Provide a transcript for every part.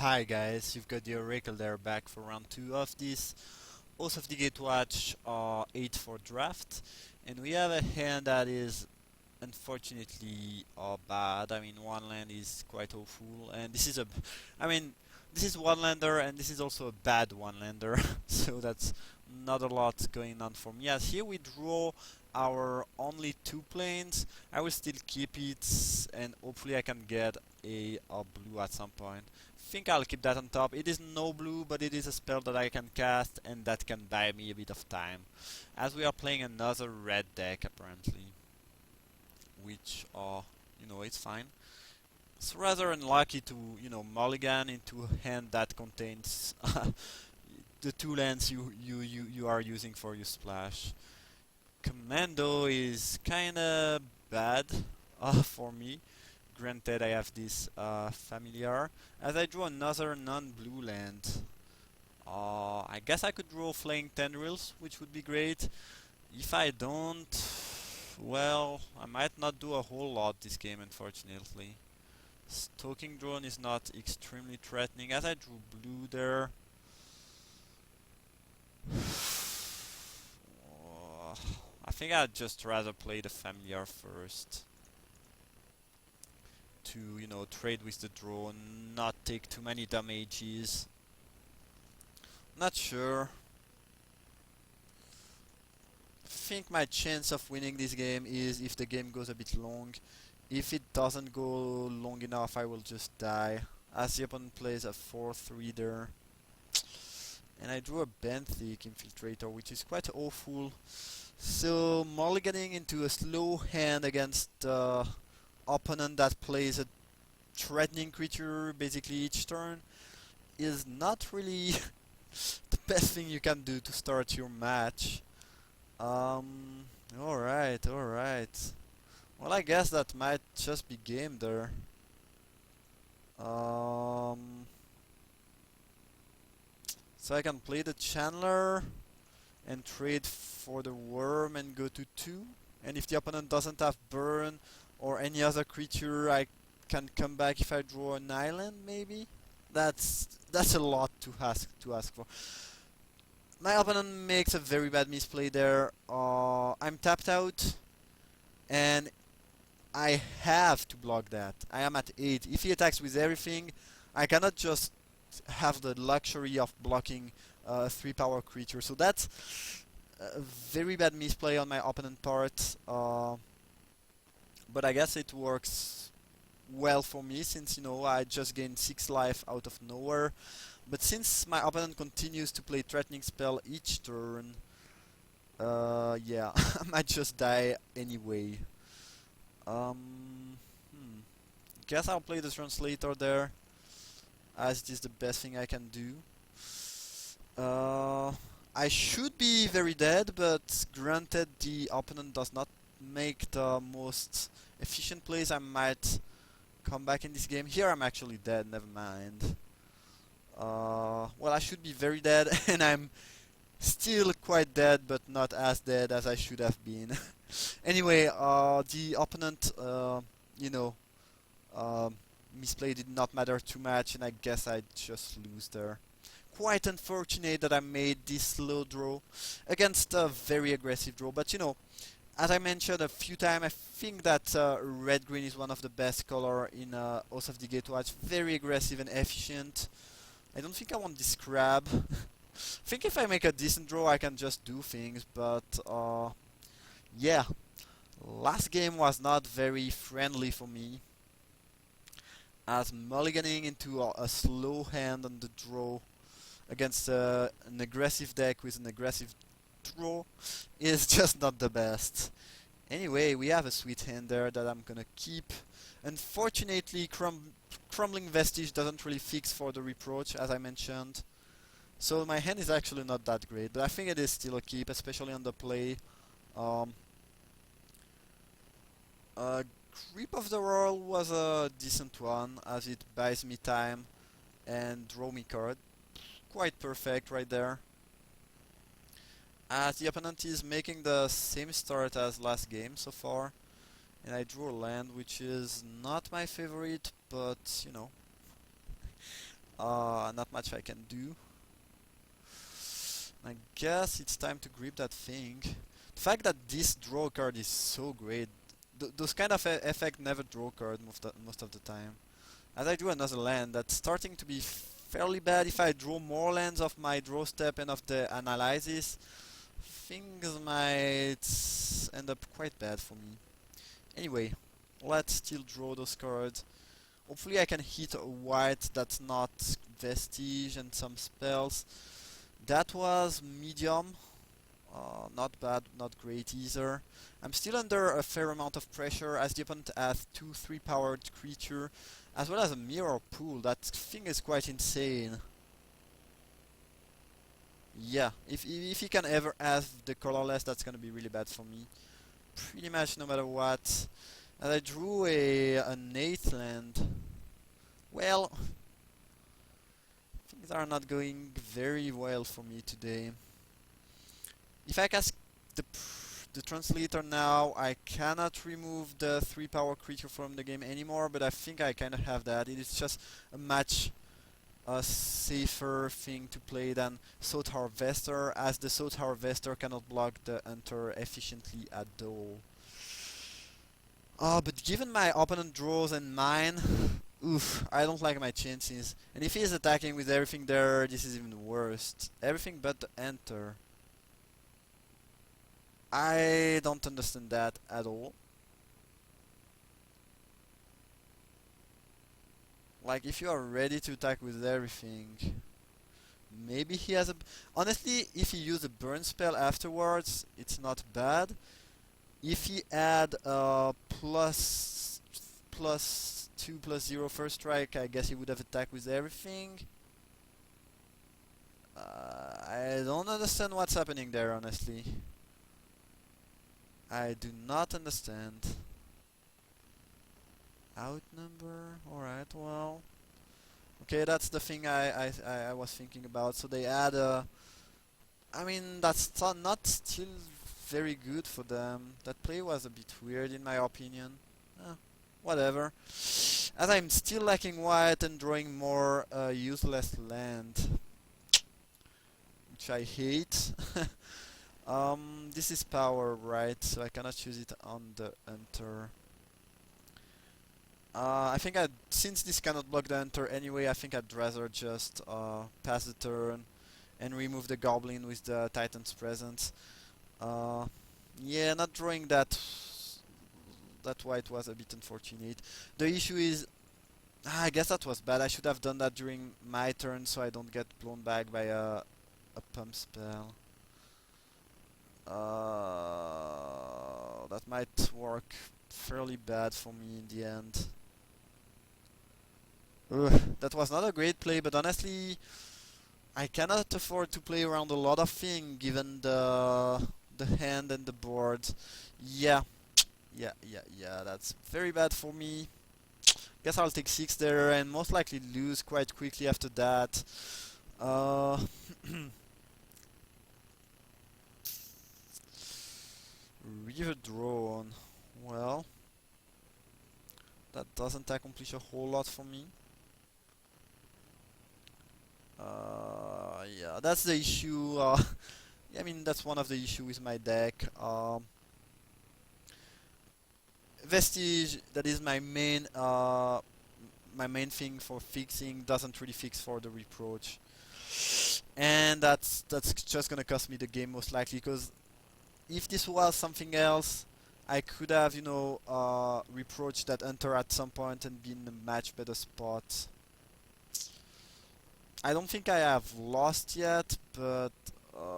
Hi guys, you've got the Oracle there back for round 2 of this Oath of the Gatewatch 8 for draft, and we have a hand that is unfortunately bad. I mean, one land is quite awful, and I mean, this is one lander, and this is also a bad one lander, so that's not a lot going on for me. As here we draw our only two planes, I will still keep it, and hopefully I can get a blue at some point. Think I'll keep that on top. It is no blue, but it is a spell that I can cast, and that can buy me a bit of time, as we are playing another red deck apparently, which it's fine. It's rather unlucky to mulligan into a hand that contains the two lands you are using for your splash. Commando is kinda bad for me. Granted, I have this familiar. As I draw another non-blue land, I guess I could draw Flaying Tendrils, which would be great. If I don't, well, I might not do a whole lot this game, unfortunately. Stalking Drone is not extremely threatening, as I drew blue there. I think I'd just rather play the familiar first to, trade with the drone, not take too many damages. Not sure. Think my chance of winning this game is if the game goes a bit long. If it doesn't go long enough, I will just die. As the opponent plays a 4-3 there. And I drew a Benthic Infiltrator, which is quite awful. So, mulliganing into a slow hand against the opponent that plays a threatening creature basically each turn is not really the best thing you can do to start your match. Alright. Well, I guess that might just be game there. So I can play the Chandler and trade for the Worm and go to 2. And if the opponent doesn't have Burn or any other creature, I can come back if I draw an island, maybe? That's a lot to ask for. My opponent makes a very bad misplay there. I'm tapped out, and I have to block that. I am at 8. If he attacks with everything, I cannot just have the luxury of blocking a 3 power creature. So that's a very bad misplay on my opponent's part. But I guess it works well for me, since I just gained 6 life out of nowhere. But since my opponent continues to play threatening spell each turn, yeah, I might just die anyway. Guess I'll play the translator there, as it is the best thing I can do. I should be very dead, but granted the opponent does not make the most efficient plays, I might come back in this game. Here I'm actually dead, never mind. Well, I should be very dead, and I'm still quite dead, but not as dead as I should have been. Anyway, the opponent, misplay did not matter too much, and I guess I just lose there. Quite unfortunate that I made this slow draw against a very aggressive draw, but as I mentioned a few times, I think that red-green is one of the best color in Oath of the Gatewatch. Very aggressive and efficient. I don't think I want this crab. I think if I make a decent draw, I can just do things, but yeah. Last game was not very friendly for me, as mulliganing into a slow hand on the draw against an aggressive deck with an aggressive draw is just not the best. Anyway, we have a sweet hand there that I'm gonna keep. Unfortunately, Crumbling Vestige doesn't really fix for the Reproach, as I mentioned. So my hand is actually not that great, but I think it is still a keep, especially on the play. Creep of the World was a decent one, as it buys me time and draw me card. Quite perfect right there. As the opponent is making the same start as last game so far, and I drew a land which is not my favorite, but Not much I can do. I guess it's time to grip that thing. The fact that this draw card is so great, those kind of effect never draw card most of the time. As I drew another land, that's starting to be fairly bad. If I draw more lands of my draw step and of the analysis, things might end up quite bad for me. Anyway, let's still draw those cards. Hopefully I can hit a white that's not Vestige and some spells. That was medium. Not bad, not great either. I'm still under a fair amount of pressure as the opponent has 2 3-powered creature as well as a mirror pool. That thing is quite insane. Yeah, if he can ever have the colorless, that's gonna be really bad for me. Pretty much no matter what. And I drew an 8th land. Well, things are not going very well for me today. If I cast the translator now, I cannot remove the 3-power creature from the game anymore, but I think I kind of have that. It is just a much safer thing to play than Thought Harvester, as the Thought Harvester cannot block the Hunter efficiently at all. But given my opponent draws and mine, oof, I don't like my chances. And if he is attacking with everything there, this is even worse. Everything but the Enter. I don't understand that at all. Like, if you are ready to attack with everything, maybe he has a... Honestly, if he used a burn spell afterwards, it's not bad. If he had a +2/+0 first strike, I guess he would have attacked with everything. I don't understand what's happening there, honestly. I do not understand. Outnumber? Alright, well... Okay, that's the thing I was thinking about. So they add a... I mean, that's not still very good for them. That play was a bit weird in my opinion. Whatever. As I'm still lacking white and drawing more useless land. Which I hate. This is power, right? So I cannot choose it on the Enter. I think since this cannot block the Enter anyway, I think I'd rather just pass the turn and remove the Goblin with the Titan's Presence. Yeah, not drawing that white was a bit unfortunate. The issue is, I guess that was bad. I should have done that during my turn so I don't get blown back by a pump spell. That might work fairly bad for me in the end. Ugh, that was not a great play, but honestly, I cannot afford to play around a lot of things given the hand and the board. Yeah, that's very bad for me. Guess I'll take 6 there and most likely lose quite quickly after that. River Drawn. Well, that doesn't accomplish a whole lot for me. Yeah, that's the issue. Yeah, I mean, that's one of the issues with my deck. Vestige, that is my main thing for fixing, doesn't really fix for the Reproach. And that's just gonna cost me the game most likely, because if this was something else, I could have, you know, reproached that Hunter at some point and been in a much better spot. I don't think I have lost yet, but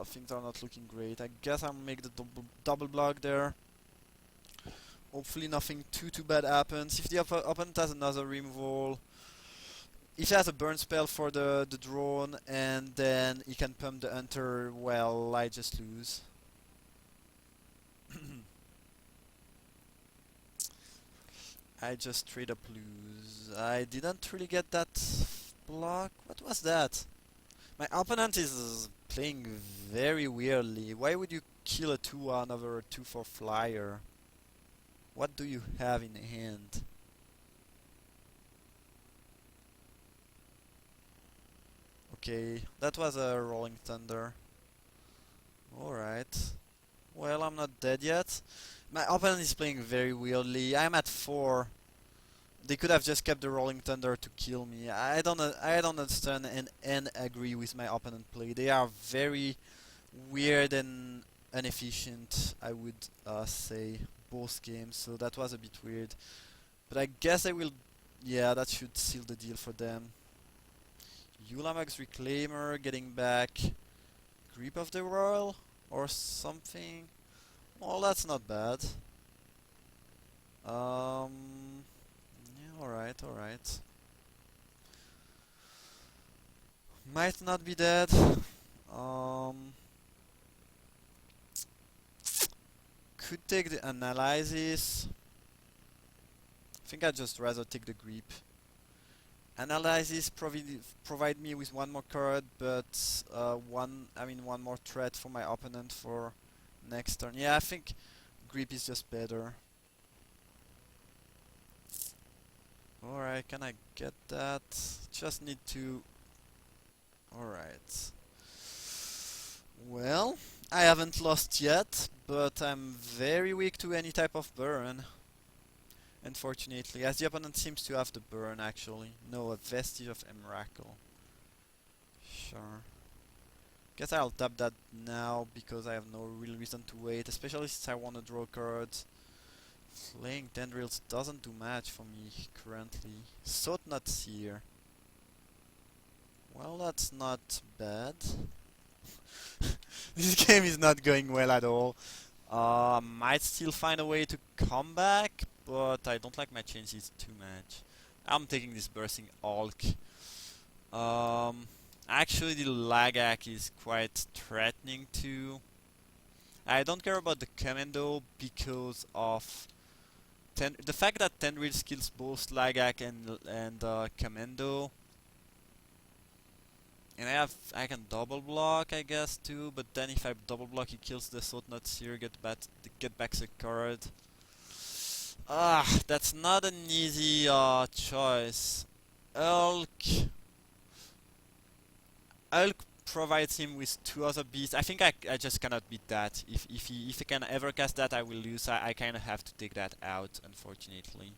things are not looking great. I guess I'll make the double block there. Hopefully nothing too bad happens. If the opponent has another removal, if he has a burn spell for the drone, and then he can pump the Hunter, well, I just lose. I just straight up lose. I didn't really get that block. What was that? My opponent is playing very weirdly. Why would you kill a 2/1 over a 2/4 flyer? What do you have in hand? Okay, that was a Rolling Thunder. Alright. Well, I'm not dead yet. My opponent is playing very weirdly. I'm at 4. They could have just kept the Rolling Thunder to kill me. I don't understand and agree with my opponent play. They are very weird and inefficient, I would say, both games. So that was a bit weird. But I guess I will... Yeah, that should seal the deal for them. Ulamog's Reclaimer getting back Grip of the Royal or something. Well, that's not bad. Yeah, alright, alright. Might not be dead. Could take the Analysis. I think I'd just rather take the Grip. Analysis provide me with one more card, but one more threat for my opponent for next turn. Yeah, I think Grip is just better. Alright, can I get that? Just need to... Alright. Well, I haven't lost yet, but I'm very weak to any type of burn. Unfortunately, as the opponent seems to have the burn actually. No, a Vestige of Emrakul. Sure. Guess I'll tap that now because I have no real reason to wait, especially since I want to draw cards. Flaying Tendrils doesn't do much for me currently. Sotnut Seer. Well, that's not bad. This game is not going well at all. Might still find a way to come back, but I don't like my chances too much. I'm taking this Bursting Hulk. Actually the Lagak is quite threatening too. I don't care about the Commando because of the fact that Tendrils kills both Lagak and Commando. And I can double block, I guess, too, but then if I double block, he kills the Sotnut Seer, get back the card. That's not an easy choice. Hulk provides him with 2 other beasts. I think I just cannot beat that. If he can ever cast that, I will lose. I kind of have to take that out, unfortunately,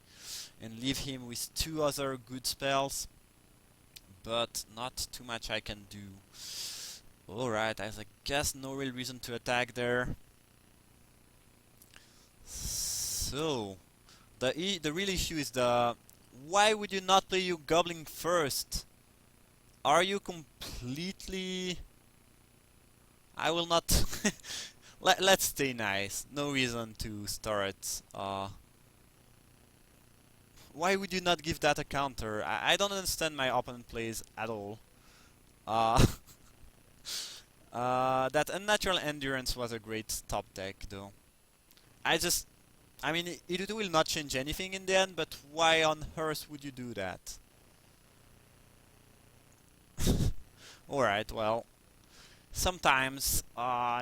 and leave him with 2 other good spells. But not too much I can do. Alright, I guess no real reason to attack there. So, the real issue is why would you not play your Goblin first? Are you completely... I will not... Let's stay nice. No reason to start... Why would you not give that a counter? I don't understand my opponent plays at all. That Unnatural Endurance was a great top deck, though. I mean, it will not change anything in the end, but why on earth would you do that? Alright, well, sometimes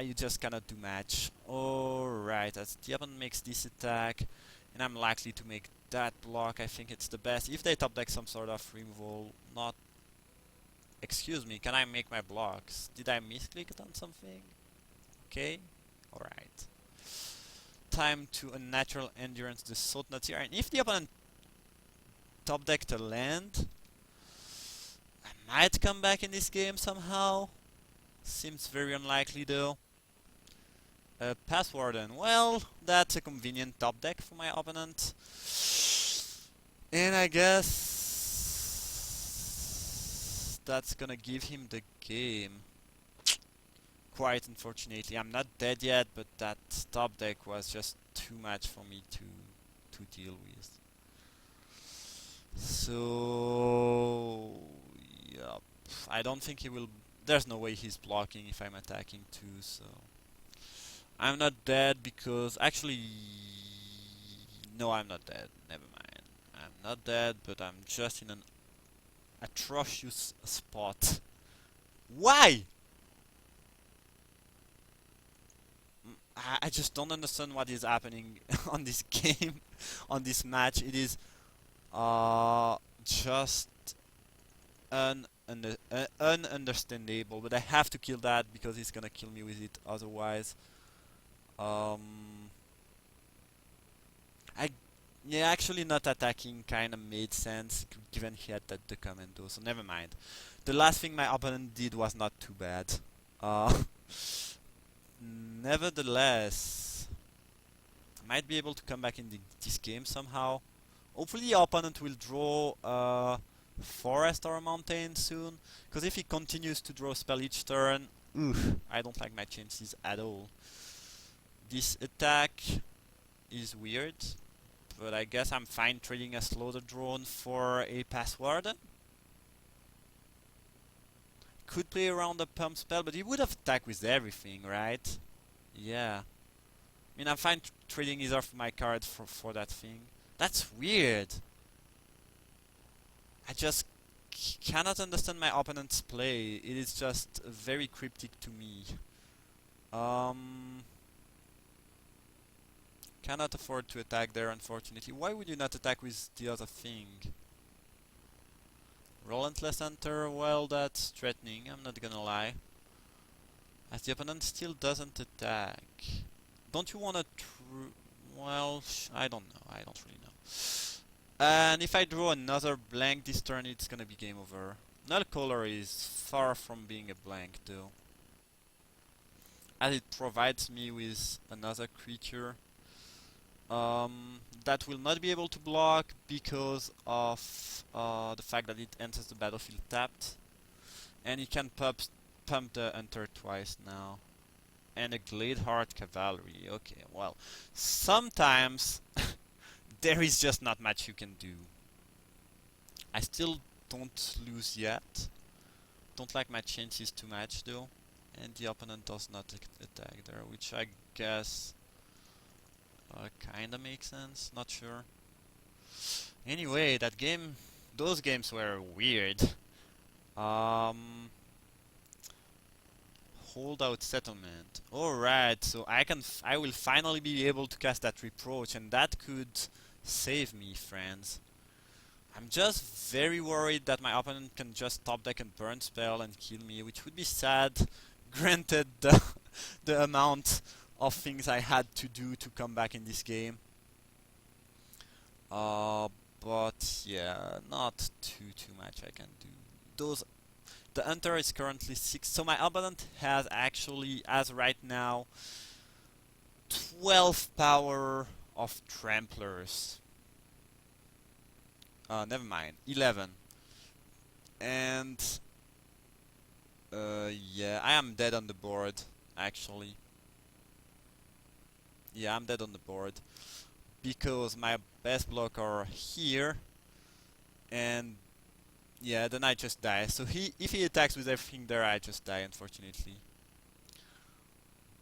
you just cannot do much. Alright, as the opponent makes this attack, and I'm likely to make that block, I think it's the best. If they top deck some sort of removal, not... Excuse me, can I make my blocks? Did I misclick it on something? Okay, alright. Time to Unnatural Endurance the Sotnut Seer, and if the opponent top decked a land, I might come back in this game somehow. Seems very unlikely though. Path Warden, well, that's a convenient top deck for my opponent. And I guess that's gonna give him the game. Quite unfortunately. I'm not dead yet, but that top deck was just too much for me to deal with. So... Yup. I don't think he will... There's no way he's blocking if I'm attacking too, so... I'm not dead because... Actually... No, I'm not dead. Never mind. I'm not dead, but I'm just in an atrocious spot. Why? I just don't understand what is happening on this game, on this match. It is just ununderstandable, but I have to kill that because he's gonna kill me with it otherwise. Um, I yeah, actually not attacking kind of made sense given he had the commando, so never mind. The last thing my opponent did was not too bad. Uh, Nevertheless, I might be able to come back in this game somehow. Hopefully, your opponent will draw a forest or a mountain soon. Because if he continues to draw a spell each turn, I don't like my chances at all. This attack is weird, but I guess I'm fine trading a slaughter drone for a pass warden. Could play around a pump spell, but he would have attacked with everything, right? Yeah. I mean, I'm fine trading either of my cards for that thing. That's weird. I just cannot understand my opponent's play. It is just very cryptic to me. Cannot afford to attack there, unfortunately. Why would you not attack with the other thing? Relentless Hunter, well, that's threatening, I'm not gonna lie. As the opponent still doesn't attack. Don't you wanna well, I don't know, I don't really know. And if I draw another blank this turn, it's gonna be game over. Null Color is far from being a blank, though. As it provides me with another creature that will not be able to block because of the fact that it enters the battlefield tapped. And it can pump the Hunter twice now. And a Gladeheart Cavalry. Okay, well, sometimes there is just not much you can do. I still don't lose yet. Don't like my chances too much though. And the opponent does not attack there, which I guess kinda makes sense. Not sure. Anyway, that game, those games were weird. Holdout Settlement. Alright, so I will finally be able to cast that Reproach, and that could save me, friends. I'm just very worried that my opponent can just top deck and burn spell and kill me, which would be sad, granted the amount of things I had to do to come back in this game. But yeah, not too much I can do. The Hunter is currently 6, so my opponent has actually, as right now, 12 power of Tramplers. Never mind, 11. And yeah, I am dead on the board, actually. Yeah, I'm dead on the board because my best block are here, and yeah, then I just die. So if he attacks with everything there, I just die, unfortunately.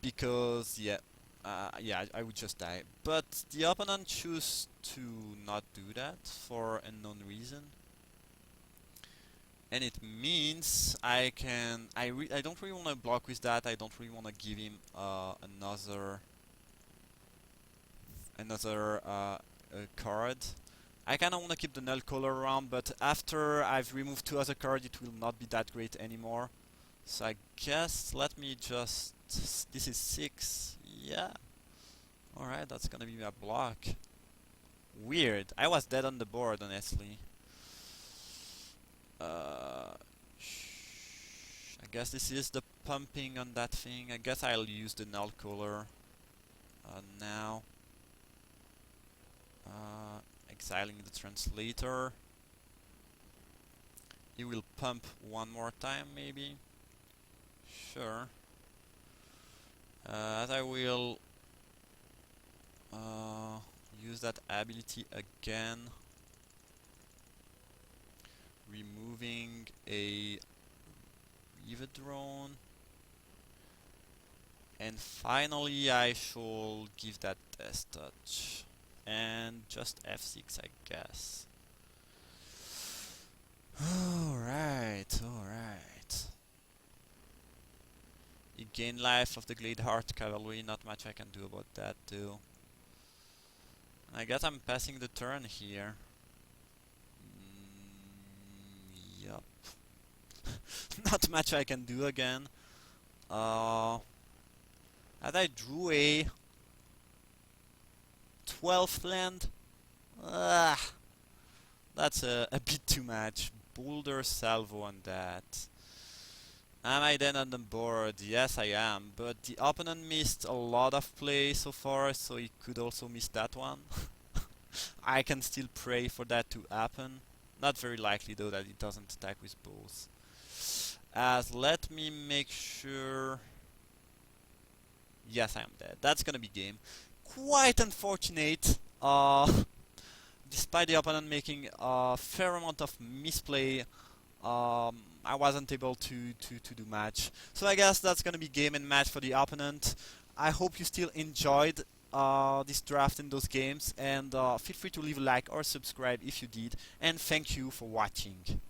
Because yeah, I would just die. But the opponent choose to not do that for unknown reason, and it means I don't really want to block with that. I don't really want to give him another card. I kinda wanna keep the Null Color around, but after I've removed 2 other cards, it will not be that great anymore. So I guess let me just... This is 6. Yeah. Alright, that's gonna be my block. Weird. I was dead on the board, honestly. I guess this is the pumping on that thing. I guess I'll use the Null Color now. Exiling the translator. He will pump one more time, maybe. Sure. As I will use that ability again, removing a Reaver drone, and finally I shall give that Death Touch. And just F6, I guess. Alright. You gain life of the Gladeheart Cavalry, not much I can do about that too. I guess I'm passing the turn here. Yup. not much I can do again. As I drew a 12th land. Ah, that's a bit too much. Boulder salvo on that. Am I then on the board? Yes, I am. But the opponent missed a lot of play so far, so he could also miss that one. I can still pray for that to happen. Not very likely though that it doesn't attack with both. As let me make sure. Yes, I am dead. That's gonna be game. Quite unfortunate. Despite the opponent making a fair amount of misplay, I wasn't able to do much. So I guess that's gonna be game and match for the opponent. I hope you still enjoyed this draft and those games, and feel free to leave a like or subscribe if you did, and thank you for watching.